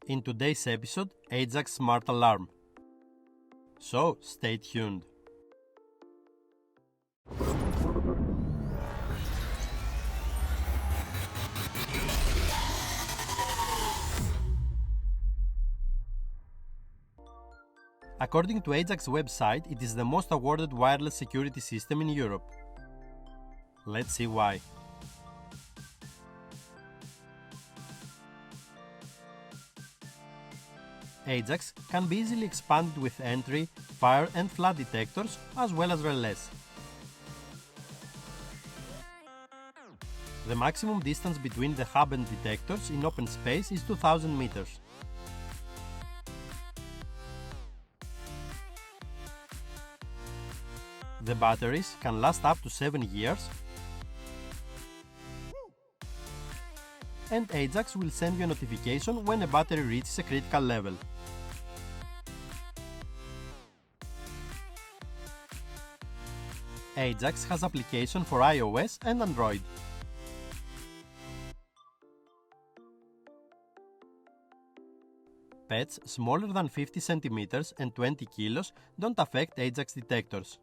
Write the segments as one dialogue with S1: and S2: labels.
S1: In today's episode, Ajax Smart Alarm. So, stay tuned. According to Ajax website, it is the most awarded wireless security system in Europe. Let's see why. Ajax can be easily expanded with entry, fire and flood detectors as well as relays. The maximum distance between the hub and detectors in open space is 2000 meters. The batteries can last up to 7 years, and Ajax will send you a notification when a battery reaches a critical level. Ajax has application for iOS and Android. Pets smaller than 50 cm and 20 kg don't affect Ajax detectors.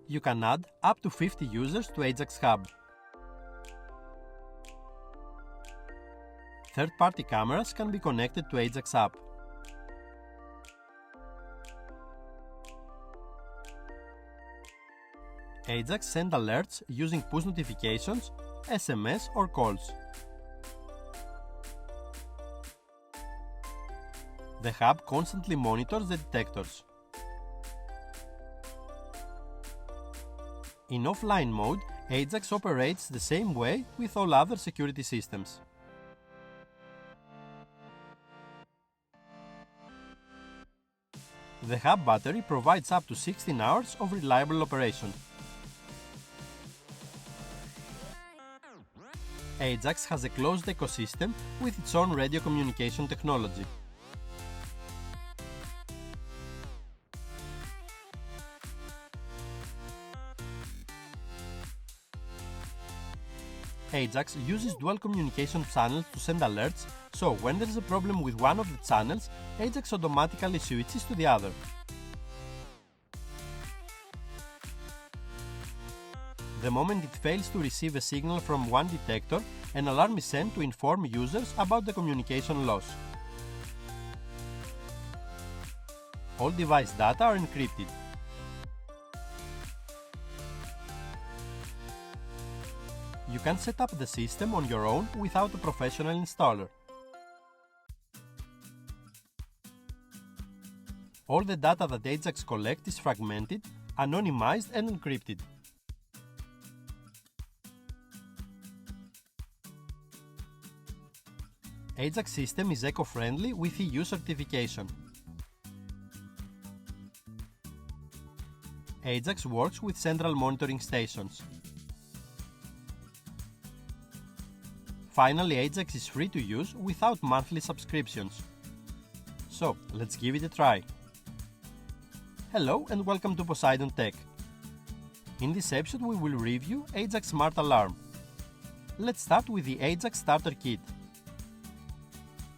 S1: You can add up to 50 users to Ajax Hub. Third-party cameras can be connected to Ajax app. Ajax send alerts using push notifications, SMS or calls. The hub constantly monitors the detectors. In offline mode, Ajax operates the same way with all other security systems. The hub battery provides up to 16 hours of reliable operation. Ajax has a closed ecosystem with its own radio communication technology. Ajax uses dual communication channels to send alerts, so when there is a problem with one of the channels, Ajax automatically switches to the other. The moment it fails to receive a signal from one detector, an alarm is sent to inform users about the communication loss. All device data are encrypted. You can set up the system on your own without a professional installer. All the data that Ajax collects is fragmented, anonymized and encrypted. Ajax system is eco-friendly with EU certification. Ajax works with central monitoring stations. Finally, Ajax is free to use without monthly subscriptions. So, let's give it a try. Hello and welcome to Poseidon Tech. In this episode we will review Ajax Smart Alarm. Let's start with the Ajax Starter Kit.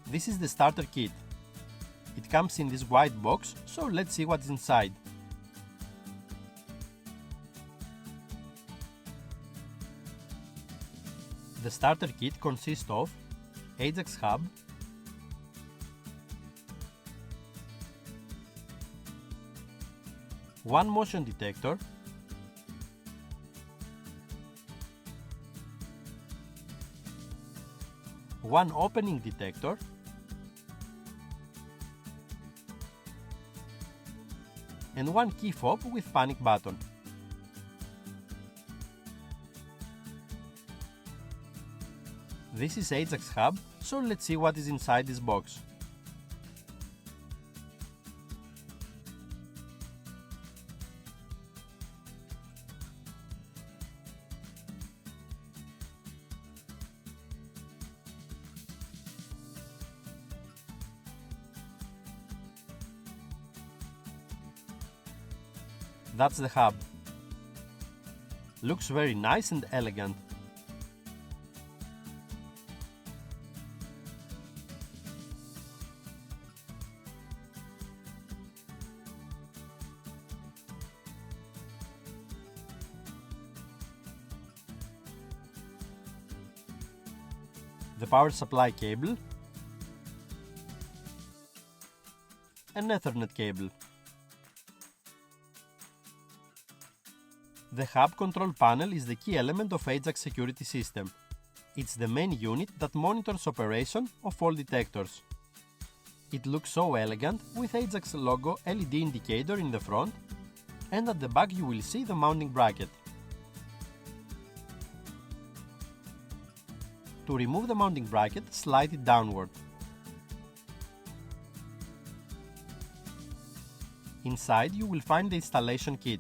S1: This is the starter kit. It comes in this white box, so let's see what's inside. The starter kit consists of Ajax Hub, one motion detector, one opening detector, and one key fob with panic button. This is Ajax Hub, so let's see what is inside this box. That's the hub. Looks very nice and elegant. the power supply cable, an Ethernet cable. The hub control panel is the key element of Ajax Security System. It's the main unit that monitors operation of all detectors. It looks so elegant with Ajax logo LED indicator in the front, and at the back you will see the mounting bracket. To remove the mounting bracket, slide it downward. Inside you will find the installation kit.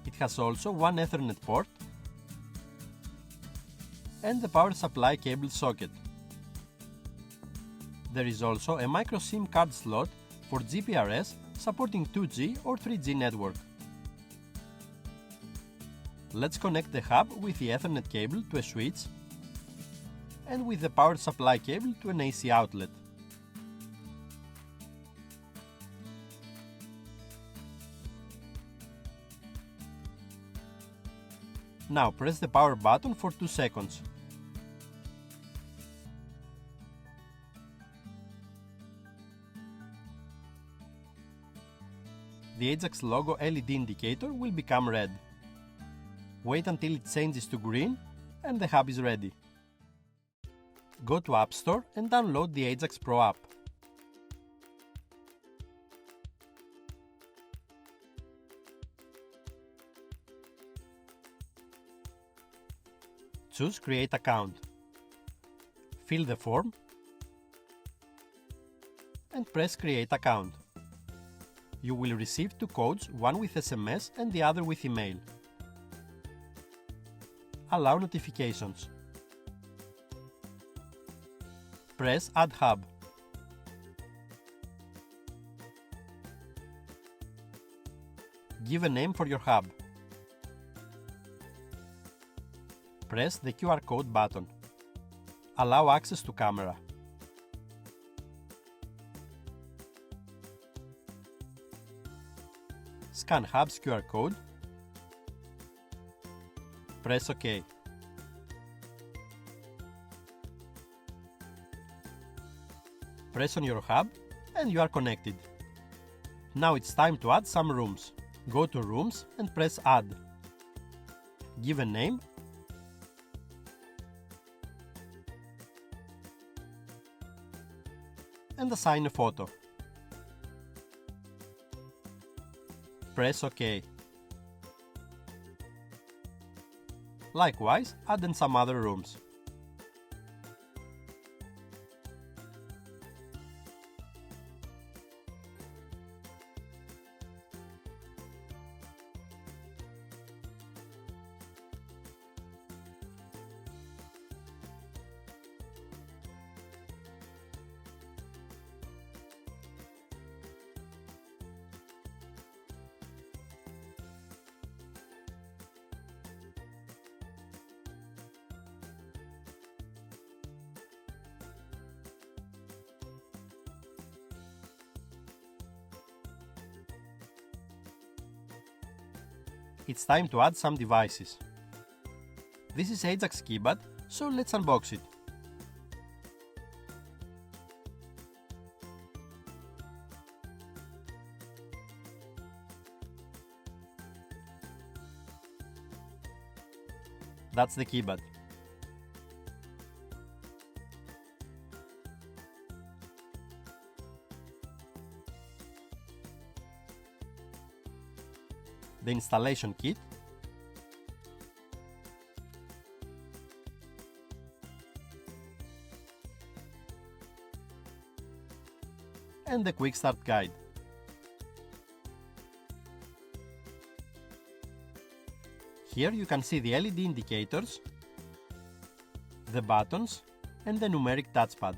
S1: It has also one Ethernet port and the power supply cable socket. There is also a micro SIM card slot for GPRS supporting 2G or 3G network. Let's connect the hub with the Ethernet cable to a switch and with the power supply cable to an AC outlet. Now press the power button for 2 seconds. The Ajax logo LED indicator will become red. Wait until it changes to green and the hub is ready. Go to App Store and download the Ajax Pro App. Choose Create Account. Fill the form and press Create Account. You will receive 2 codes, one with SMS and the other with email. Allow notifications. Press Add Hub. Give a name for your hub. Press the QR code button. Allow access to camera. Scan hub's QR code. Press OK. Press on your hub and you are connected. Now it's time to add some rooms. Go to Rooms and press Add. Give a name and assign a photo. Press OK. Likewise, add in some other rooms. It's time to add some devices. This is Ajax keypad, so let's unbox it. That's the keypad. The installation kit, and the quick start guide. Here you can see the LED indicators, the buttons and the numeric touchpad.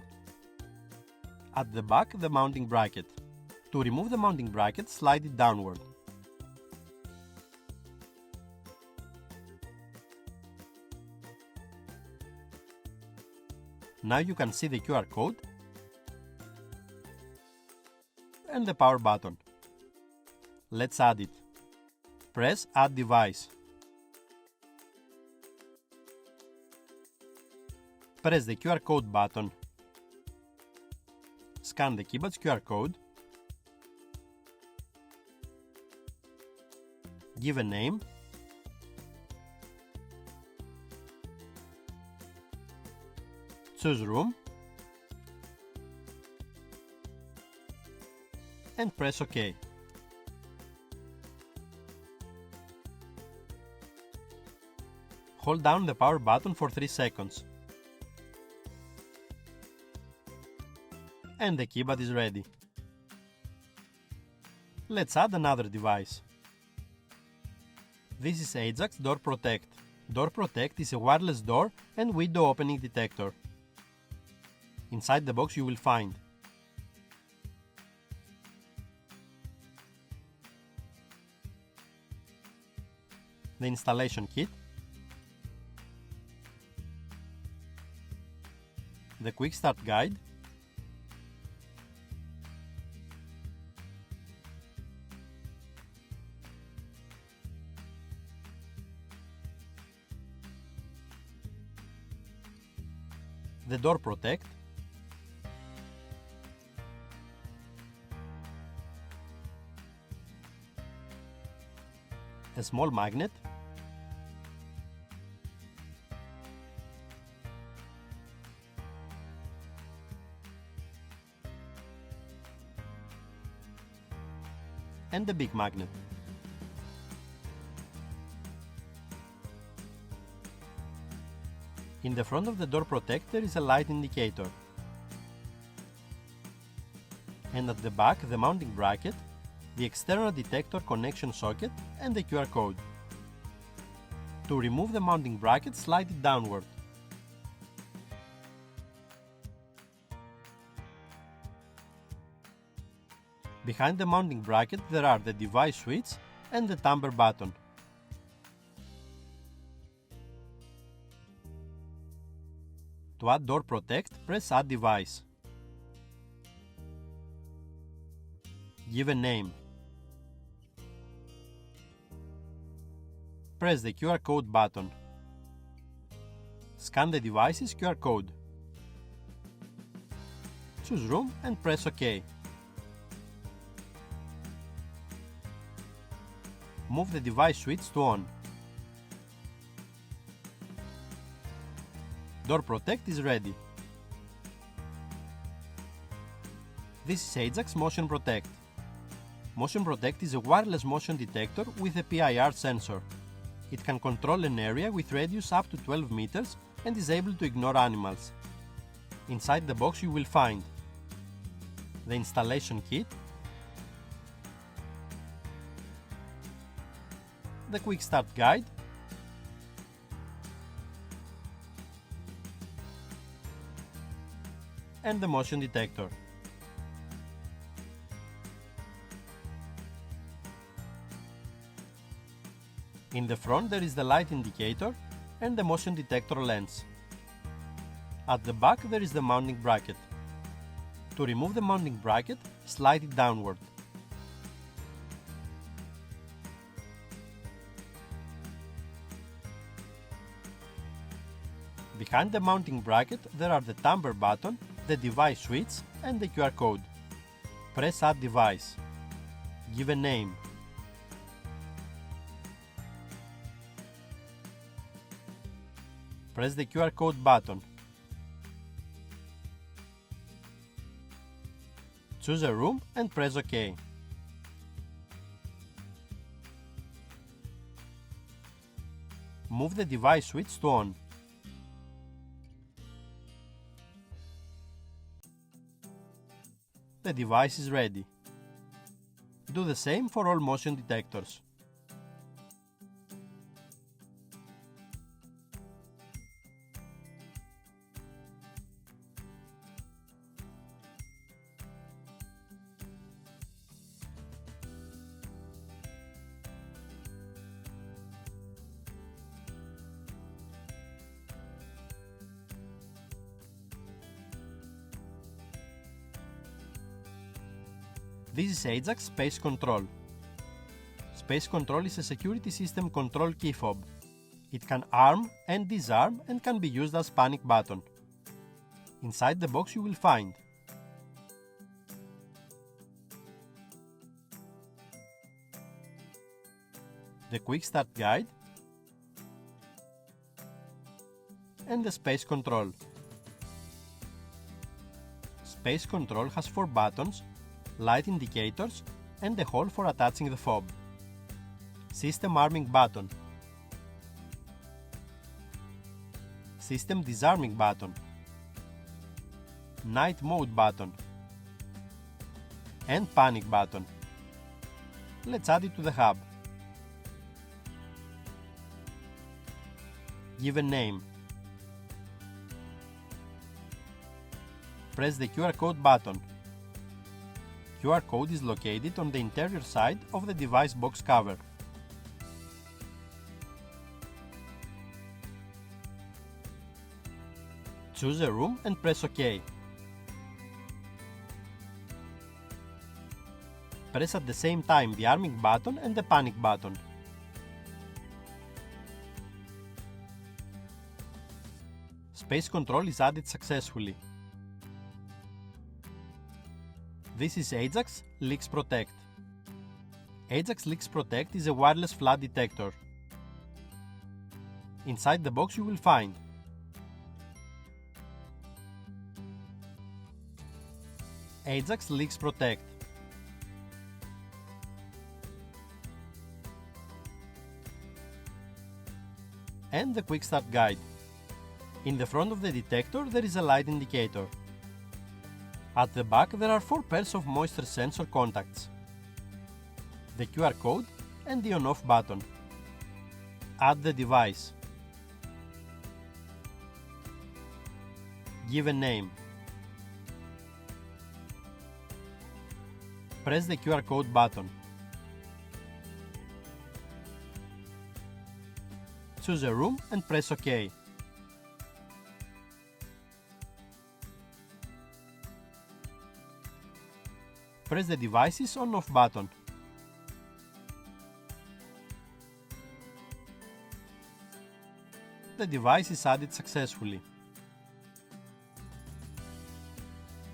S1: At the back, the mounting bracket. To remove the mounting bracket, slide it downward. Now you can see the QR code and the power button. Let's add it. Press Add Device. Press the QR code button. Scan the keypad's QR code. Give a name. Choose room. And press OK. Hold down the power button for 3 seconds. And the keypad is ready. Let's add another device. This is Ajax Door Protect. Door Protect is a wireless door and window opening detector. Inside the box you will find the installation kit, the quick start guide, the Door Protect, a small magnet, and the big magnet. In the front of the door protector is a light indicator, and at the back the mounting bracket, the external detector connection socket and the QR code. To remove the mounting bracket, slide it downward. Behind the mounting bracket there are the device switch and the tamper button. To add Door Protect, press Add Device. Give a name. Press the QR code button. Scan the device's QR code. Choose Room and press OK. Move the device switch to on. Door Protect is ready. This is Ajax Motion Protect. Motion Protect is a wireless motion detector with a PIR sensor. It can control an area with radius up to 12 meters and is able to ignore animals. Inside the box you will find the installation kit, the quick start guide, and the motion detector. In the front there is the light indicator and the motion detector lens. At the back there is the mounting bracket. To remove the mounting bracket, slide it downward. Behind the mounting bracket there are the tamper button, the device switch and the QR code. Press Add Device. Give a name. Press the QR code button. Choose a room and press OK. Move the device switch to on. The device is ready. Do the same for all motion detectors. This is Ajax Space Control. Space Control is a security system control key fob. It can arm and disarm and can be used as panic button. Inside the box you will find the Quick Start Guide and the Space Control. Space Control has 4 buttons, light indicators and a hole for attaching the fob. System Arming button, System Disarming button, Night Mode button and Panic button. Let's add it to the hub. Give a name. Press the QR code button. QR code is located on the interior side of the device box cover. Choose a room and press OK. Press at the same time the arming button and the panic button. Space Control is added successfully. This is Ajax Leaks Protect. Ajax Leaks Protect is a wireless flood detector. Inside the box you will find Ajax Leaks Protect, and the Quick Start Guide. In the front of the detector there is a light indicator. At the back there are 4 pairs of moisture sensor contacts, the QR code and the on-off button. Add the device. Give a name. Press the QR code button. Choose a room and press OK. Press the device's on-off button. The device is added successfully.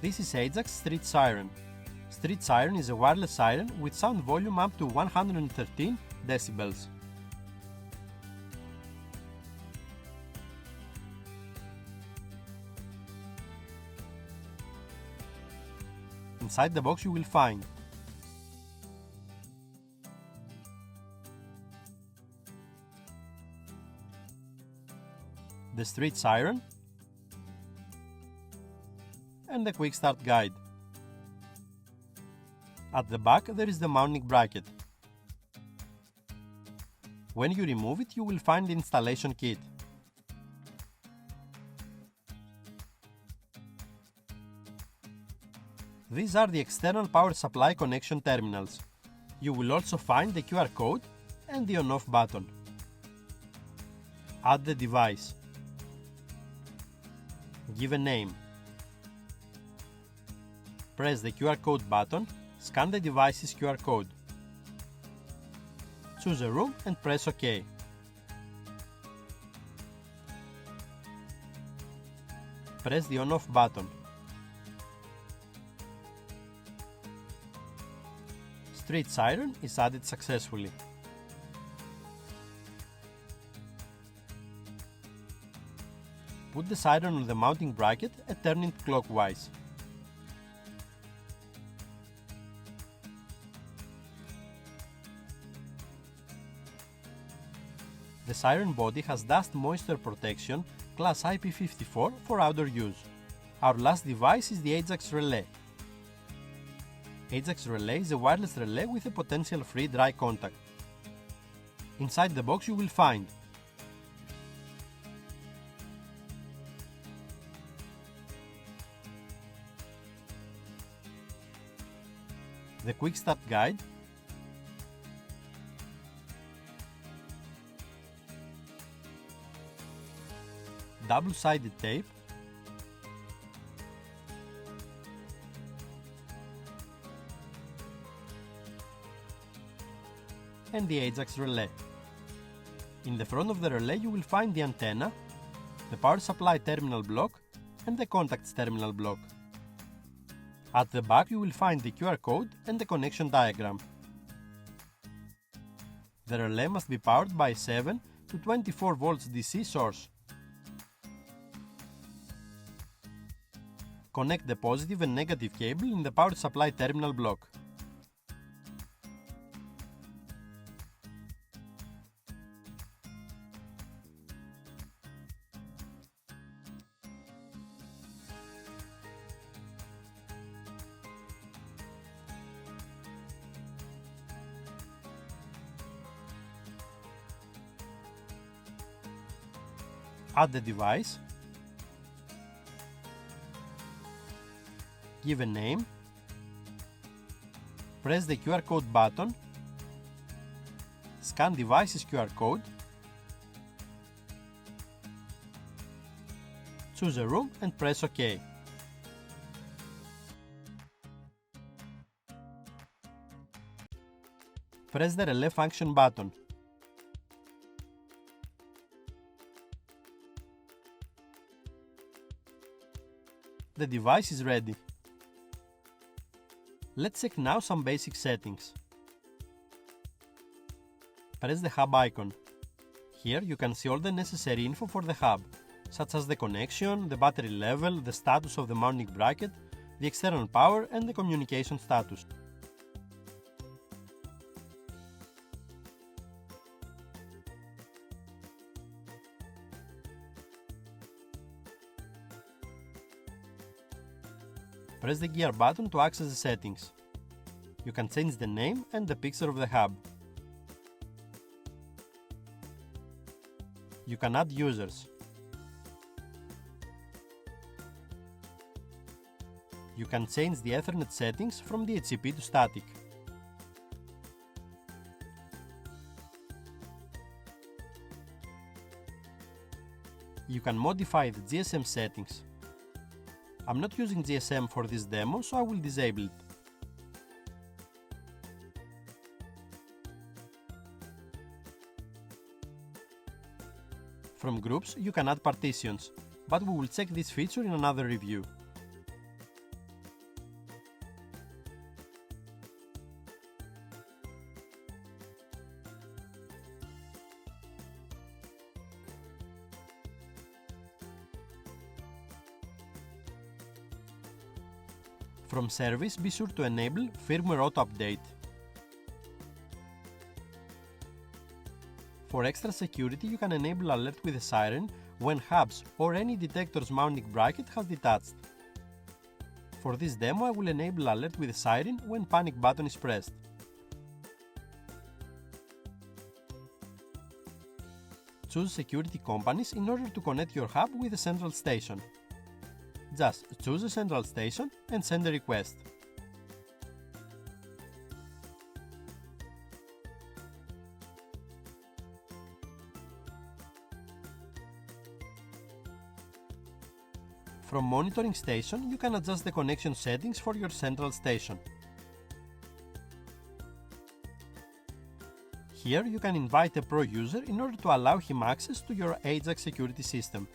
S1: This is Ajax Street Siren. Street Siren is a wireless siren with sound volume up to 113 decibels. Inside the box you will find the Street Siren and the Quick Start Guide. At the back there is the mounting bracket. When you remove it you will find the installation kit. These are the external power supply connection terminals. You will also find the QR code and the on-off button. Add the device. Give a name. Press the QR code button, scan the device's QR code. Choose a room and press OK. Press the on-off button. Street Siren is added successfully. Put the siren on the mounting bracket and turn it clockwise. The siren body has dust moisture protection class IP54 for outdoor use. Our last device is the Ajax Relay. Ajax Relay is a wireless relay with a potential free dry contact. Inside the box you will find the Quick Start Guide, double-sided tape, and the Ajax Relay. In the front of the relay you will find the antenna, the power supply terminal block and the contacts terminal block. At the back you will find the QR code and the connection diagram. The relay must be powered by 7 to 24 volts DC source. Connect the positive and negative cable in the power supply terminal block. Add the device, give a name, press the QR code button, scan device's QR code, choose a room and press OK. Press the relay function button. The device is ready. Let's check now some basic settings. Press the hub icon. Here you can see all the necessary info for the hub, such as the connection, the battery level, the status of the mounting bracket, the external power and the communication status. Press the gear button to access the settings. You can change the name and the picture of the hub. You can add users. You can change the Ethernet settings from DHCP to static. You can modify the GSM settings. I'm not using GSM for this demo, so I will disable it. From groups, you can add partitions, but we will check this feature in another review. From service, be sure to enable firmware auto update. For extra security, you can enable alert with a siren when hubs or any detector's mounting bracket has detached. For this demo, I will enable alert with a siren when panic button is pressed. Choose security companies in order to connect your hub with a central station. Just choose a central station and send a request. From monitoring station, you can adjust the connection settings for your central station. Here you can invite a pro user in order to allow him access to your Ajax security system.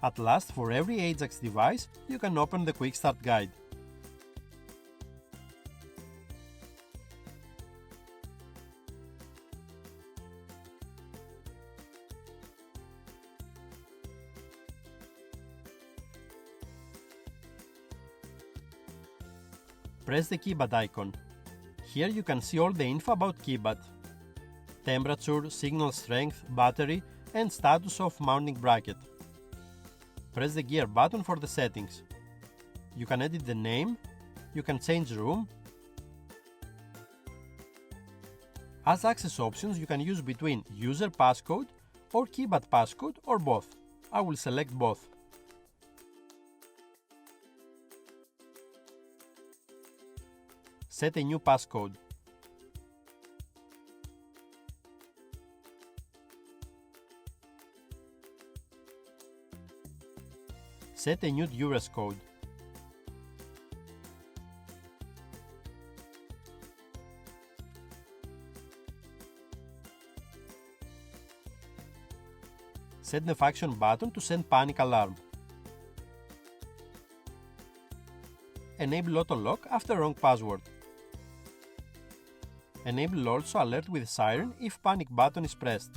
S1: At last, for every Ajax device, you can open the Quick Start Guide. Press the keypad icon. Here you can see all the info about keypad: temperature, signal strength, battery, and status of mounting bracket. Press the gear button for the settings. You can edit the name, you can change room. As access options, you can use between user passcode or keypad passcode or both. I will select both. Set a new passcode. Set a new duress code. set the function button to send panic alarm. Enable auto lock after wrong password. Enable also alert with Siren if panic button is pressed.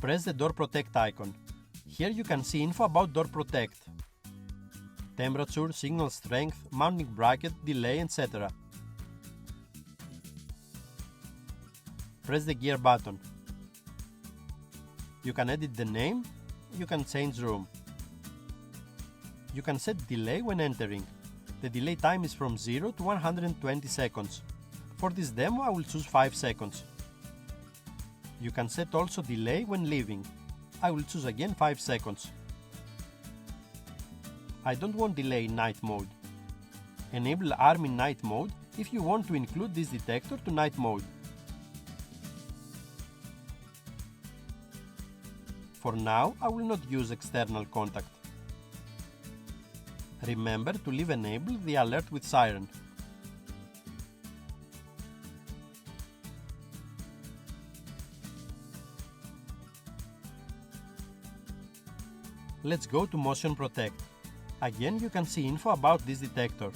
S1: Press the door protect icon. Here you can see info about door protect. Temperature, signal strength, mounting bracket, delay, etc. Press the gear button. You can edit the name, you can change room. You can set delay when entering. The delay time is from 0 to 120 seconds. For this demo I will choose 5 seconds. You can set also delay when leaving. I will choose again 5 seconds. I don't want delay in night mode. Enable alarm in night mode if you want to include this detector to night mode. For now, I will not use external contact. Remember to leave enabled the alert with Siren. Let's go to Motion Protect. Again you can see info about this detector.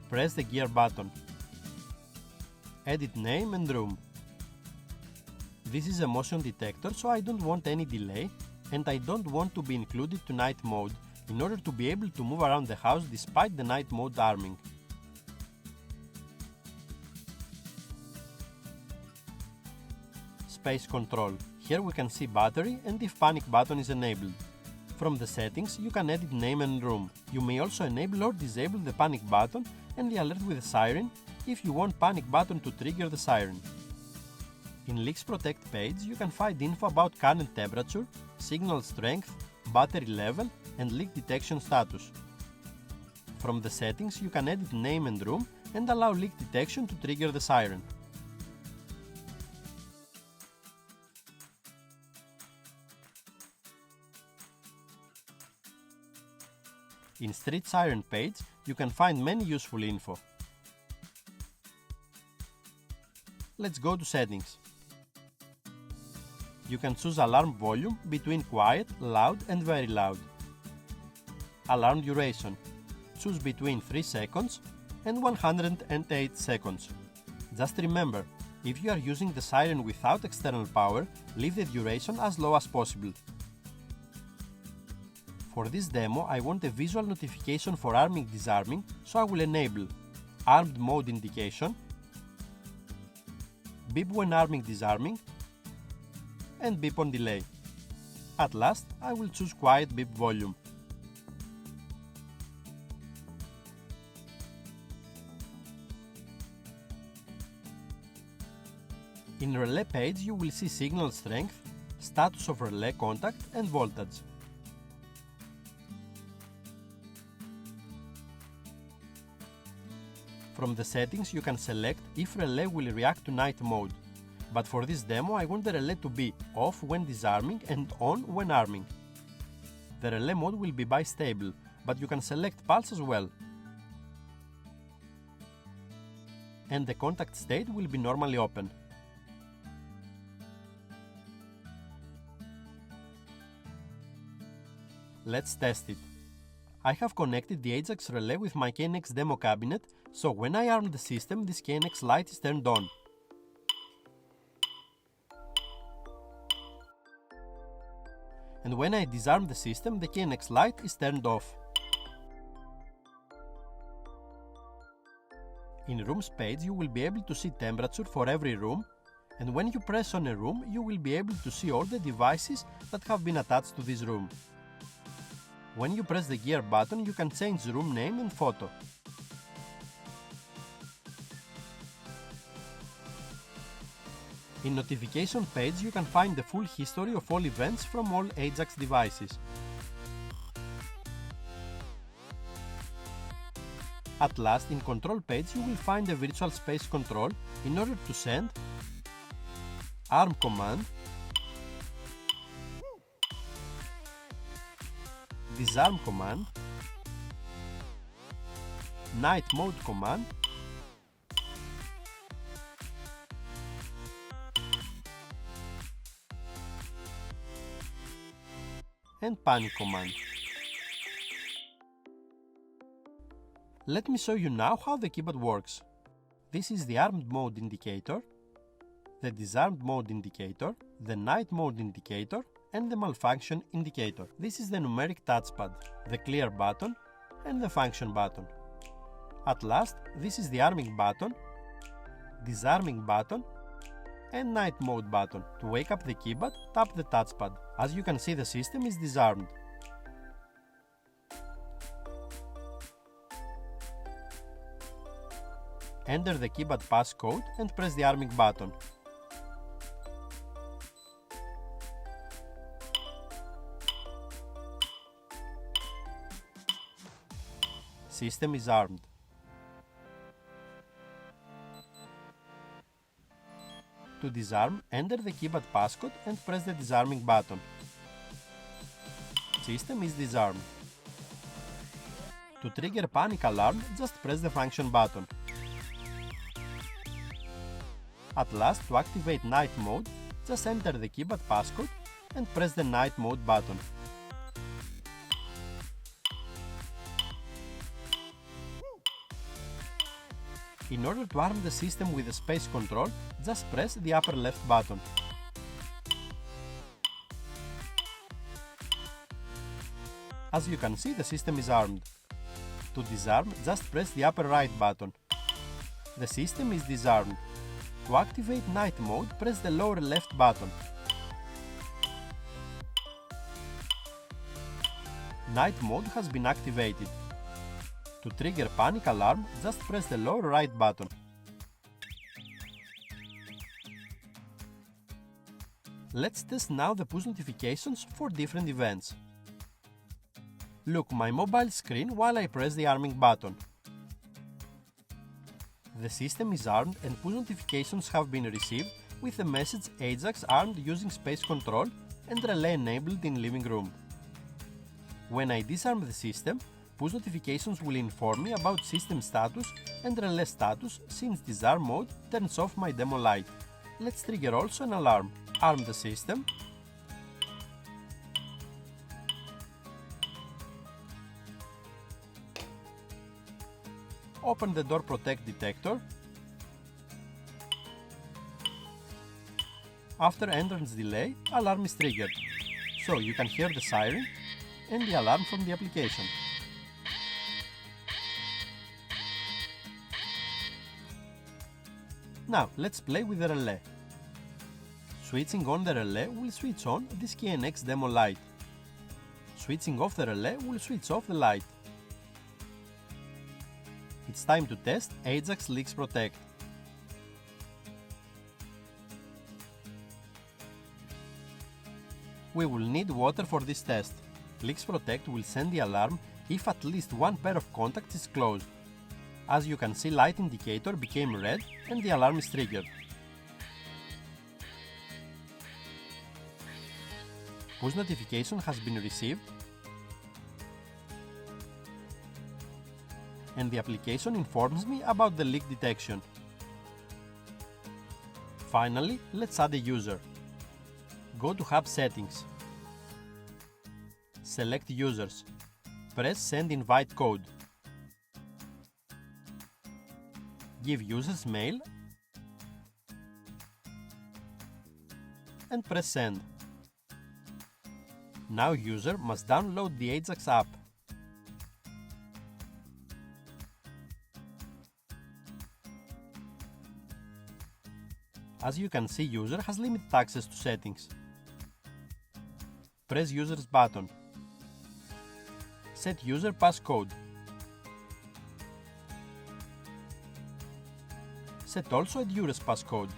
S1: Press the gear button. Edit name and room. This is a motion detector, so I don't want any delay and I don't want to be included to night mode in order to be able to move around the house despite the night mode arming. Space control. Here we can see battery and if panic button is enabled. From the settings you can edit name and room. You may also enable or disable the panic button and the alert with a siren if you want panic button to trigger the siren. In Leaks Protect page you can find info about current temperature, signal strength, battery level and leak detection status. From the settings you can edit name and room and allow leak detection to trigger the siren. In Street Siren page you can find many useful info. Let's go to settings. You can choose alarm volume between quiet, loud and very loud. Alarm duration. Choose between 3 seconds and 108 seconds. Just remember, if you are using the siren without external power, leave the duration as low as possible. For this demo I want a visual notification for arming disarming, so I will enable armed mode indication, beep when arming disarming and beep on delay. At last I will choose quiet beep volume. In relay page you will see signal strength, status of relay contact and voltage. From the settings you can select if relay will react to night mode, but for this demo I want the relay to be off when disarming and on when arming. The relay mode will be bistable, but you can select pulse as well. And the contact state will be normally open. Let's test it. I have connected the Ajax Relay with my KNX demo cabinet, so when I arm the system this KNX light is turned on. And when I disarm the system the KNX light is turned off. In Rooms page you will be able to see temperature for every room, and when you press on a room you will be able to see all the devices that have been attached to this room. When you press the gear button you can change the room name and photo. In Notification page you can find the full history of all events from all Ajax devices. At last, in Control page you will find the virtual space control in order to send arm command, disarm command, night mode command, and panic command. Let me show you now how the keypad works. This is the armed mode indicator, the disarmed mode indicator, the night mode indicator, and the malfunction indicator. This is the numeric touchpad, the clear button, and the function button. At last, this is the arming button, disarming button, and night mode button. To wake up the keypad, tap the touchpad. As you can see, the system is disarmed. Enter the keypad passcode and press the arming button. System is armed. To disarm, enter the keypad passcode and press the disarming button. System is disarmed. To trigger panic alarm, just press the function button. At last, to activate night mode, just enter the keypad passcode and press the night mode button. In order to arm the system with the space control, just press the upper left button. As you can see, the system is armed. To disarm, just press the upper right button. The system is disarmed. To activate night mode, press the lower left button. Night mode has been activated. To trigger panic alarm, just press the lower right button. Let's test now the push notifications for different events. Look my mobile screen while I press the arming button. The system is armed and push notifications have been received with the message Ajax armed using space control and relay enabled in living room. When I disarm the system, push notifications will inform me about system status and relay status since disarm mode turns off my demo light. Let's trigger also an alarm. Arm the system. Open the door protect detector. After entrance delay, alarm is triggered, so you can hear the siren and the alarm from the application. Now let's play with the relay. Switching on the relay will switch on this KNX demo light. Switching off the relay will switch off the light. It's time to test Ajax Leaks Protect. We will need water for this test. Leaks Protect will send the alarm if at least one pair of contacts is closed. As you can see, light indicator became red and the alarm is triggered. Push notification has been received and the application informs me about the leak detection. Finally, let's add a user. Go to Hub Settings. Select Users. Press Send Invite Code. Give users mail and press Send. Now user must download the Ajax app. As you can see, user has limited access to settings. Press Users button. Set user passcode. Set also a Duress passcode.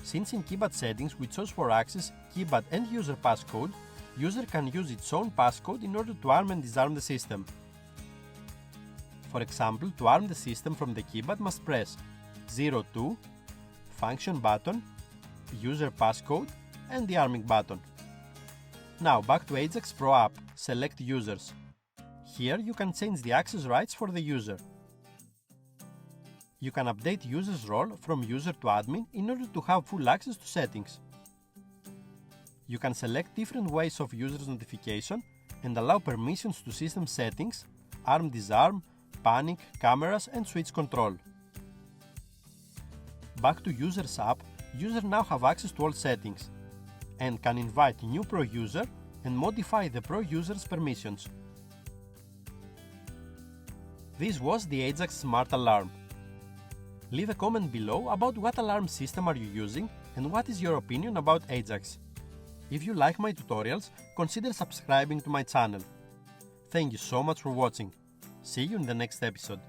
S1: Since in keypad settings we chose for access, keypad and user passcode, user can use its own passcode in order to arm and disarm the system. For example, to arm the system from the keypad must press 02, function button, user passcode and the arming button. Now back to Ajax Pro App, select Users. Here you can change the access rights for the user. You can update user's role from user to admin in order to have full access to settings. You can select different ways of user's notification and allow permissions to system settings, arm disarm, panic, cameras and switch control. Back to Users app, users now have access to all settings and can invite new Pro user and modify the Pro user's permissions. This was the Ajax Smart Alarm. Leave a comment below about what alarm system are you using and what is your opinion about Ajax. If you like my tutorials, consider subscribing to my channel. Thank you so much for watching. See you in the next episode.